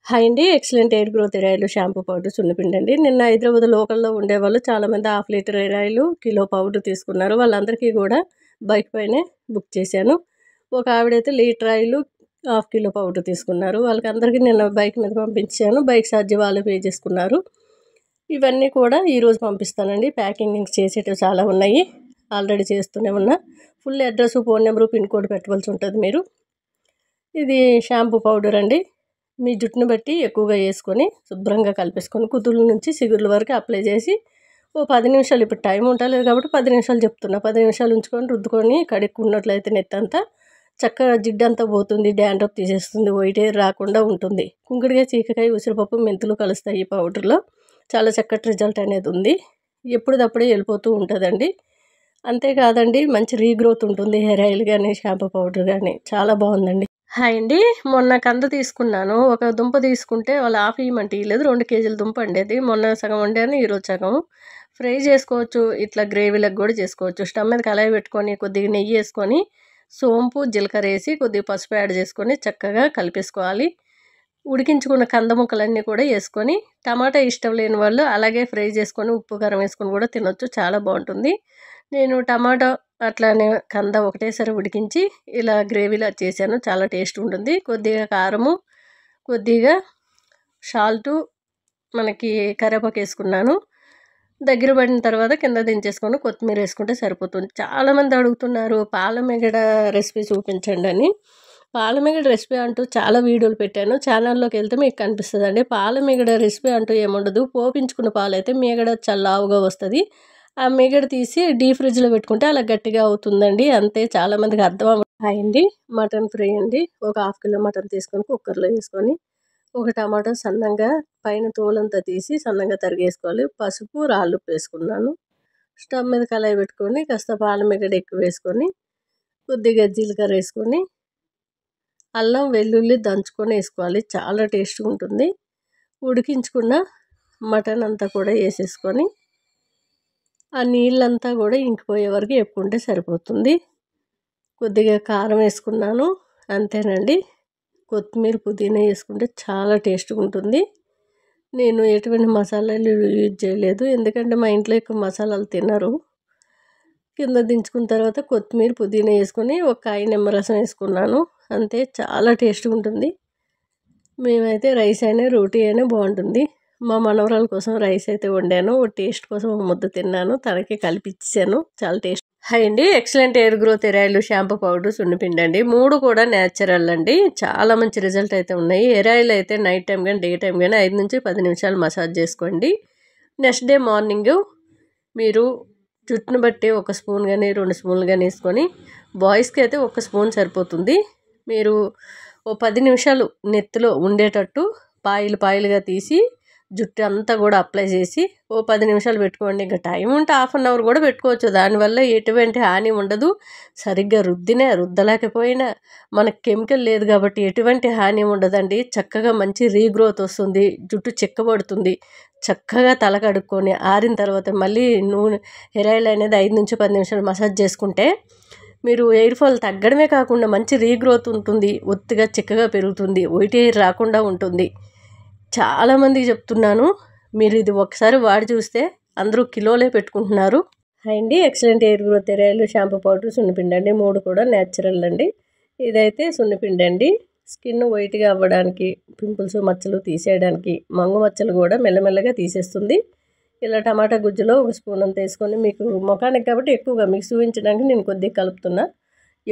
Hi అండి. Excellent air growth hair oil shampoo powder సున్నిపిండి అండి. నిన్న హైదరాబాద్ లోకల్లో ఉండేవాళ్ళు చాలామంది half litre hair oil kilo powder తీసుకున్నారు. వాళ్ళందరికీ కూడా బైక్ పైనే బుక్ చేశాను. ఒక ఆవిడైతే litre oil half kilo powder తీసుకున్నారు. వాళ్ళకందరికీ నిన్న బైక్ మీద పంపించాను. బైక్ ఛార్జ్ వాళ్ళు పే చేసుకున్నారు. ఇవన్నీ కూడా ఈరోజు పంపిస్తానండి. ప్యాకింగ్ చేసేటివి చాలా ఉన్నాయి, ఆల్రెడీ చేస్తూనే ఉన్నా. Full address, phone number, pin code పెట్టవలసి ఉంటుంది మీరు. ఇది షాంపూ పౌడర్ అండి. మీ జుట్టును బట్టి ఎక్కువగా వేసుకొని శుభ్రంగా కలిపేసుకొని కుదుళ్ళ నుంచి సిగుర్ల వరకు అప్లై చేసి ఓ 10 నిమిషాలు, ఇప్పుడు టైం ఉండలేదు కాబట్టి 10 నిమిషాలు చెప్తున్నా, 10 నిమిషాలు ఉంచుకొని రుద్దుకొని కడుక్కున్నట్లయితే నెత్తంతా చక్కగా జిడ్డంతా పోతుంది, డాండ్రఫ్ తీసేస్తుంది, వైట్ హెయిర్ రాకుండా ఉంటుంది. కుంకుడుకాయ, చీకకాయ, ఉసిరిపప్పు, మెంతులు కలుస్తాయి ఈ పౌడర్లో. చాలా చక్కటి రిజల్ట్ అనేది ఉంది. ఎప్పుడప్పుడే వెళ్ళిపోతూ ఉంటుందండి. అంతేకాదండి, మంచి రీగ్రోత్ ఉంటుంది హెయిర్ ఆయిల్ కానీ షాంపూ పౌడర్ కానీ. చాలా బాగుందండి. హాయ్ అండి. మొన్న కంద తీసుకున్నాను. ఒక దుంప తీసుకుంటే వాళ్ళు హాఫ్ ఇవ్వమంటే ఇవ్వలేదు. 2 కేజీల దుంప అండి అది. మొన్న సగం వండాను, ఈరోజు సగం. ఫ్రై చేసుకోవచ్చు, ఇట్లా గ్రేవీలకు కూడా చేసుకోవచ్చు. స్టవ్ మీద కళాయి పెట్టుకొని కొద్దిగా నెయ్యి వేసుకొని సోంపు, జీలకర్ర వేసి కొద్దిగా పసుపు యాడ్ చేసుకొని చక్కగా కలిపేసుకోవాలి. ఉడికించుకున్న కంద ముక్కలన్నీ కూడా వేసుకొని, టమాటా ఇష్టం లేని వాళ్ళు అలాగే ఫ్రై చేసుకొని ఉప్పు కారం వేసుకొని కూడా తినొచ్చు, చాలా బాగుంటుంది. నేను టమాటా అట్లానే కంద ఒకటేసారి ఉడికించి ఇలా గ్రేవీలా చేశాను. చాలా టేస్ట్ ఉంటుంది. కొద్దిగా కారము, కొద్దిగా సాల్టు, మనకి కరివేపాకు వేసుకున్నాను. దగ్గర పడిన తర్వాత కింద దించేసుకొని కొత్తిమీర వేసుకుంటే సరిపోతుంది. చాలామంది అడుగుతున్నారు పాలమేగడ రెసిపీ చూపించండి అని. పాలమేగడ రెసిపీ అంటూ చాలా వీడియోలు పెట్టాను. ఛానల్లోకి వెళ్తే మీకు కనిపిస్తుందండి. పాలమేగడ రెసిపీ అంటూ ఏముండదు. పోపించుకున్న పాలు అయితే మీగడ చల్లావుగా వస్తుంది. ఆ మీగడ తీసి డీప్ ఫ్రిడ్జ్లో పెట్టుకుంటే అలా గట్టిగా అవుతుందండి. అంతే, చాలామందికి అర్థం అయింది. మటన్ ఫ్రై అండి. ఒక హాఫ్ కిలో మటన్ తీసుకొని కుక్కర్లో వేసుకొని, ఒక టమాటో సన్నంగా పైన తోలంతా తీసి సన్నంగా తరిగేసుకోవాలి. పసుపు, రాళ్ళుప్పు వేసుకున్నాను. స్టవ్ మీద కళాయి పెట్టుకొని కాస్త పాలమేగడ ఎక్కువ వేసుకొని కొద్దిగా జీలకర్ర వేసుకొని అల్లం వెల్లుల్లి దంచుకొని వేసుకోవాలి. చాలా టేస్ట్గా ఉంటుంది. ఉడికించుకున్న మటన్ అంతా కూడా వేసేసుకొని ఆ నీళ్ళంతా కూడా ఇంకిపోయే వరకు వేపుకుంటే సరిపోతుంది. కొద్దిగా కారం వేసుకున్నాను, అంతేనండి. కొత్తిమీర, పుదీనా వేసుకుంటే చాలా టేస్ట్గా ఉంటుంది. నేను ఎటువంటి మసాలాలు యూజ్ చేయలేదు, ఎందుకంటే మా ఇంట్లో ఎక్కువ మసాలాలు తినరు. కింద దించుకున్న తర్వాత కొత్తిమీర, పుదీనా వేసుకొని ఒక కాయ నిమ్మరసం వేసుకున్నాను, అంతే. చాలా టేస్ట్గా ఉంటుంది. మేమైతే రైస్ అయినా రోటీ అయినా బాగుంటుంది. మా మనవరాల కోసం రైస్ అయితే వండాను. టేస్ట్ కోసం ఒక ముద్ద తిన్నాను, తనకి కలిపిచ్చాను. చాలా టేస్ట్. హాయ్ అండి. Excellent air growth hair oil shampoo powder సున్నిపిండి అండి. 3 కూడా న్యాచురల్ అండి. చాలా మంచి రిజల్ట్ అయితే ఉన్నాయి. హెయిర్ ఆయిల్ అయితే నైట్ టైం కానీ డే టైం కానీ 5 నుంచి 10 నిమిషాలు మసాజ్ చేసుకోండి. నెక్స్ట్ డే మార్నింగ్ మీరు జుట్టును బట్టి 1 స్పూన్ కానీ 2 స్పూన్లు కానీ వేసుకొని, బాయ్స్కి అయితే 1 స్పూన్ సరిపోతుంది. మీరు ఓ 10 నిమిషాలు నెత్తిలో ఉండేటట్టు పాయలుగా తీసి జుట్టు అంతా కూడా అప్లై చేసి ఓ 10 నిమిషాలు పెట్టుకోండి. ఇంకా టైం ఉంటే హాఫ్ అన్ అవర్ కూడా పెట్టుకోవచ్చు. దానివల్ల ఎటువంటి హాని ఉండదు. సరిగ్గా రుద్దలేకపోయినా మనకు కెమికల్ లేదు కాబట్టి ఎటువంటి హాని ఉండదండి. చక్కగా మంచి రీగ్రోత్ వస్తుంది, జుట్టు చిక్కబడుతుంది. చక్కగా తల కడుక్కొని ఆరిన తర్వాత మళ్ళీ నూనె హెయిర్ ఆయిల్ అనేది 5 నుంచి 10 నిమిషాలు మసాజ్ చేసుకుంటే మీరు హెయిర్ ఫాల్ తగ్గడమే కాకుండా మంచి రీగ్రోత్ ఉంటుంది. ఒత్తిగా చిక్కగా పెరుగుతుంది, వైట్ హెయిర్ రాకుండా ఉంటుంది. చాలామందికి చెప్తున్నాను, మీరు ఇది ఒకసారి వాడి చూస్తే అందరూ కిలోలే పెట్టుకుంటున్నారు. అండి excellent air growth hair oil shampoo powder సున్నిపిండి అండి. 3 కూడా న్యాచురల్ అండి. ఇదైతే సున్నిపిండి అండి. స్కిన్ వైట్గా అవ్వడానికి, పింపుల్స్, మచ్చలు తీసేయడానికి, మంగు మచ్చలు కూడా మెల్లమెల్లగా తీసేస్తుంది. ఇలా టమాటా గుజ్జులో 1 స్పూన్ అంత వేసుకొని, మీకు ముఖానికి కాబట్టి ఎక్కువగా మీకు చూపించడానికి నేను కొద్దిగా కలుపుతున్నా.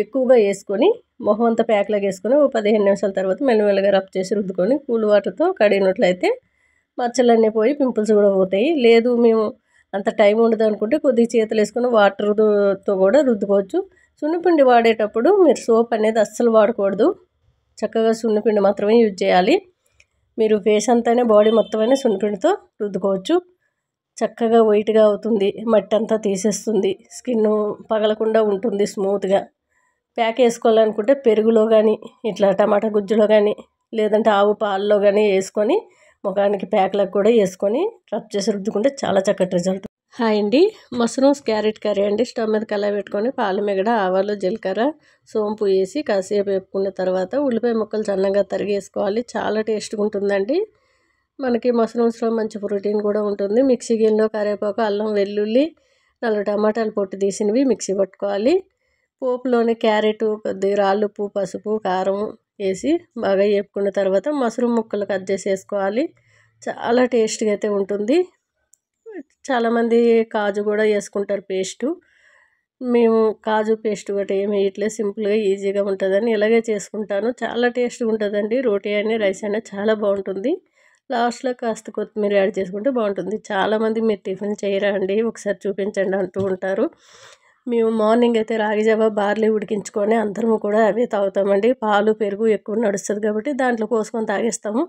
ఎక్కువగా వేసుకొని మొహం అంతా ప్యాక్లాగా వేసుకొని ఓ 15 నిమిషాల తర్వాత మెల్లమెల్లగా రబ్ చేసి రుద్దుకొని కూల్ వాటర్తో కడిగినట్లయితే మచ్చలన్నీ పోయి పింపుల్స్ కూడా పోతాయి. లేదు మేము అంత టైం ఉండదు అనుకుంటే కొద్దిగా చేతులు వేసుకొని వాటర్తో కూడా రుద్దుకోవచ్చు. సున్నిపిండి వాడేటప్పుడు మీరు సోప్ అనేది అస్సలు వాడకూడదు. చక్కగా సున్నిపిండి మాత్రమే యూజ్ చేయాలి. మీరు ఫేస్ అంతానే, బాడీ మొత్తమైనా సున్నిపిండితో రుద్దుకోవచ్చు. చక్కగా వైట్గా అవుతుంది, మట్టి అంతా తీసేస్తుంది, స్కిన్ పగలకుండా ఉంటుంది స్మూత్గా. ప్యాక్ వేసుకోవాలనుకుంటే పెరుగులో కానీ, ఇట్లా టమాటా గుజ్జులో కానీ, లేదంటే ఆవు పాలలో కానీ వేసుకొని ముఖానికి ప్యాక్లకు కూడా వేసుకొని రబ్ చేసి రుద్దుకుంటే చాలా చక్కటి రిజల్ట్. హాయ్ అండి. మష్రూమ్స్ క్యారెట్ కర్రీ అండి. స్టవ్ మీద కళాయి పెట్టుకొని పాల మీగడ, ఆవాలు, జీలకర్ర, సోంపు వేసి కాసేపు వేపుకున్న తర్వాత ఉల్లిపాయ ముక్కలు సన్నగా తరిగేసుకోవాలి. చాలా టేస్ట్గా ఉంటుందండి. మనకి మష్రూమ్స్లో మంచి ప్రోటీన్ కూడా ఉంటుంది. మిక్సీ గిన్నెలో కరివేపాకు, అల్లం, వెల్లుల్లి, 4 టమాటాలు పొట్టు తీసినవి మిక్సీ పట్టుకోవాలి. పోపులోని క్యారెట్, కొద్దిగా రాళ్ళుప్పు, పసుపు, కారం వేసి బాగా వేపుకున్న తర్వాత మష్రూమ్ ముక్కలు కట్ చేసి వేసుకోవాలి. చాలా టేస్ట్గా అయితే ఉంటుంది. చాలామంది కాజు కూడా వేసుకుంటారు పేస్టు. మేము కాజు పేస్ట్ గట్రా ఏమి వేయట్లేదు, సింపుల్గా ఈజీగా ఉంటుందని ఇలాగే చేసుకుంటాను. చాలా టేస్ట్గా ఉంటుందండి. రోటీ అయినా రైస్ అయినా చాలా బాగుంటుంది. లాస్ట్లో కాస్త కొత్తిమీర యాడ్ చేసుకుంటే బాగుంటుంది. చాలామంది మీరు టిఫిన్ చేయరా అండి, ఒకసారి చూపించండి అంటూ ఉంటారు. మేము మార్నింగ్ అయితే రాగి జావ, బార్లీ ఉడికించుకొని అందరము కూడా అవే తాగుతామండి. పాలు, పెరుగు ఎక్కువ నడుస్తుంది కాబట్టి దాంట్లో పోసుకొని తాగేస్తాము.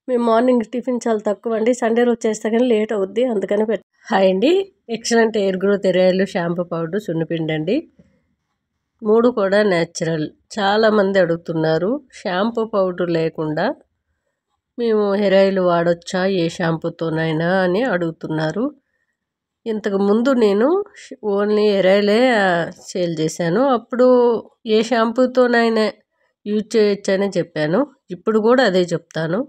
మేము మార్నింగ్ టిఫిన్ చాలా తక్కువ అండి. సండే రోజు చేస్తే కానీ లేట్ అవుద్ది, అందుకని హాయ్ అండి. Excellent hair growth hair oil, shampoo powder, సున్నిపిండి అండి. 3 కూడా న్యాచురల్. చాలామంది అడుగుతున్నారు షాంపూ పౌడర్ లేకుండా మేము హెయిర్ ఆయిల్ వాడొచ్చా ఏ షాంపూతోనైనా అని అడుగుతున్నారు. ఇంతకు ముందు నేను ఓన్లీ హెయిర్ ఆయిలే సేల్ చేశాను. అప్పుడు ఏ షాంపూతోనైనా యూజ్ చేయొచ్చని చెప్పాను. ఇప్పుడు కూడా అదే చెప్తాను.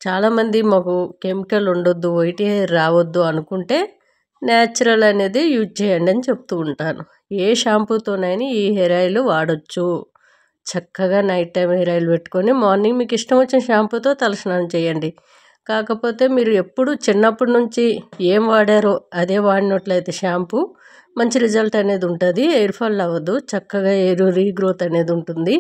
చాలామంది మాకు కెమికల్ ఉండొద్దు, వైట్ హెయిర్ రావద్దు అనుకుంటే న్యాచురల్ అనేది యూజ్ చేయండి అని చెప్తూ ఉంటాను. ఏ షాంపూతోనైనా ఈ హెయిర్ ఆయిల్ వాడచ్చు. చక్కగా నైట్ టైం హెయిర్ ఆయిల్ పెట్టుకొని మార్నింగ్ మీకు ఇష్టం వచ్చిన షాంపూతో తలస్నానం చేయండి. కాకపోతే మీరు ఎప్పుడు చిన్నప్పటి నుంచి ఏం వాడారో అదే వాడినట్లయితే షాంపూ మంచి రిజల్ట్ అనేది ఉంటుంది. హెయిర్ ఫాల్ అవ్వదు, చక్కగా హెయిర్ రీగ్రోత్ అనేది ఉంటుంది.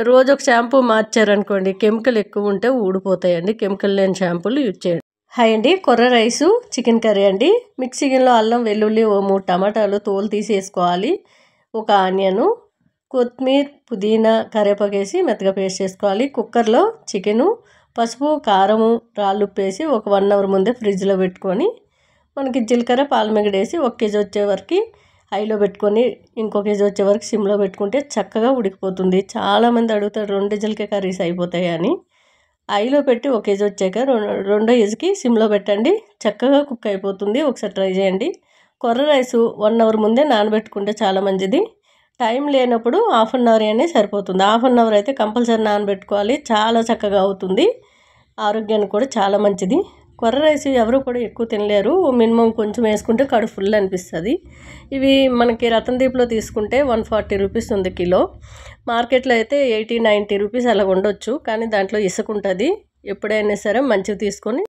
రోజు ఒక షాంపూ మార్చారనుకోండి, కెమికల్ ఎక్కువ ఉంటే ఊడిపోతాయండి. కెమికల్ లేని షాంపూలు యూజ్ చేయండి. హాయ్ అండి. కొర్ర రైసు, చికెన్ కర్రీ అండి. మిక్సీ గిన్నెలో అల్లం, వెల్లుల్లి, 3 టమాటాలు తోలు తీసేసుకోవాలి. ఒక ఆనియను, కొత్తిమీర, పుదీనా, కరివేపాకు వేసి మెత్తగా పేస్ట్ చేసుకోవాలి. కుక్కర్లో చికెను, పసుపు, కారము, రాళ్ళుప్పు వేసి ఒక 1 అవర్ ముందే ఫ్రిడ్జ్లో పెట్టుకొని మనకి జీలకర్ర, పాలమిగడ వేసి 1 కేజీ వచ్చే వరకు హైలో పెట్టుకొని ఇంకో కేజీ వచ్చే వరకు సిమ్లో పెట్టుకుంటే చక్కగా ఉడికిపోతుంది. చాలామంది అడుగుతారు 2 విజిల్కే కర్రీస్ అయిపోతాయి అని. హైలో పెట్టి 1 కేజీ వచ్చాక రెండో కేజీకి సిమ్లో పెట్టండి, చక్కగా కుక్ అయిపోతుంది. ఒకసారి ట్రై చేయండి. కొర్ర రైసు 1 అవర్ ముందే నానబెట్టుకుంటే చాలా మంచిది. టైం లేనప్పుడు హాఫ్ అన్ అవర్ అనేది సరిపోతుంది. హాఫ్ అన్ అవర్ అయితే కంపల్సరీ నానబెట్టుకోవాలి. చాలా చక్కగా అవుతుంది. ఆరోగ్యానికి కూడా చాలా మంచిది. కొర్ర రైస్ ఎవరు కూడా ఎక్కువ తినలేరు. మినిమం కొంచెం వేసుకుంటే కడుపు ఫుల్ అనిపిస్తుంది. ఇవి మనకి రతన్దీప్లో తీసుకుంటే 140 రూపీస్ ఉంది కిలో. మార్కెట్లో అయితే 80-90 రూపీస్ అలా ఉండొచ్చు. కానీ దాంట్లో ఇసుక ఉంటుంది. ఎప్పుడైనా సరే మంచివి తీసుకొని